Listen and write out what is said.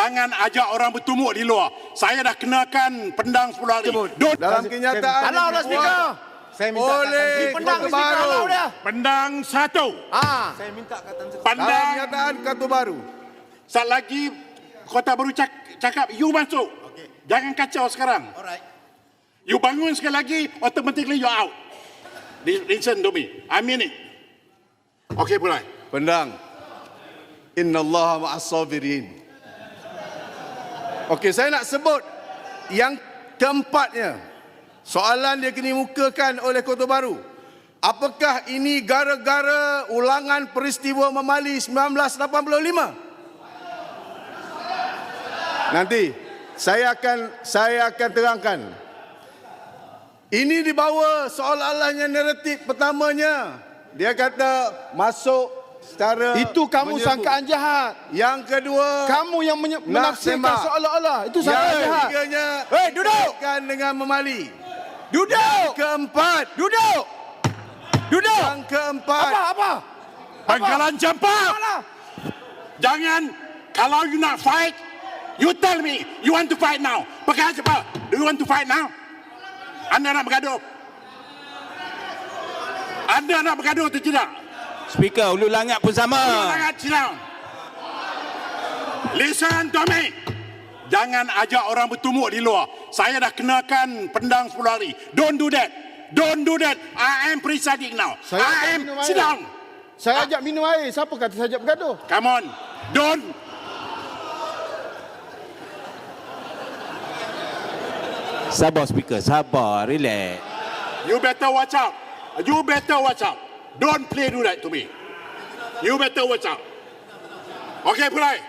Jangan ajak orang bertumuk di luar. Saya dah kenakan pendang 10 hari. Dalam kenyataan Kalau lah speaker. Saya minta oleh Pendang Kota speaker Baru. kalau dia. Pendang 1. saya minta kata Dalam Pendang kenyataan Kota Baru. saat lagi Kota Baru cakap, you masuk. Jangan kacau sekarang. Alright. You bangun sekali lagi, automatically you out. Listen to me. I mean it. Okay, mulai. Pendang. Innallaha ma'as sabirin. Okey, saya nak sebut yang keempatnya. Soalan dia kena mukakan oleh Kota Baru. Apakah ini gara-gara ulangan peristiwa Memali 1985? Nanti saya akan terangkan. Ini dibawa seolah-olahnya naratif pertamanya. Dia kata masuk secara Itu kamu menyerbu. sangkaan jahat. Yang kedua, Kamu yang menafsirkan tembak. seolah-olah. Itu sangkaan yang jahat. ketiganya, Hei, duduk! berkaitan dengan Memali. Duduk! Keempat, Duduk! Duduk! yang keempat, Apa? Pangkalan campak. Apalah? Jangan, kalau you nak fight, you tell me, you want to fight now. Pakai cepat. Do you want to fight now? Anda nak bergaduh? Anda nak bergaduh atau tidak? Speaker, Hulu Langit pun sama. Sangat silap. Listen to me. Jangan ajak orang bertumuk di luar. Saya dah kenakan pendang 10 hari. Don't do that. Don't do that. I am presiding now. Saya I ajak am minum sit air. down. Saya ajak minum air. Siapa kata saya ajak bergaduh? Come on. Don't. Sabar, Speaker. Sabar. Relax. You better watch out. You better watch out. Don't play do that to me. You better watch out. Okay, mulai.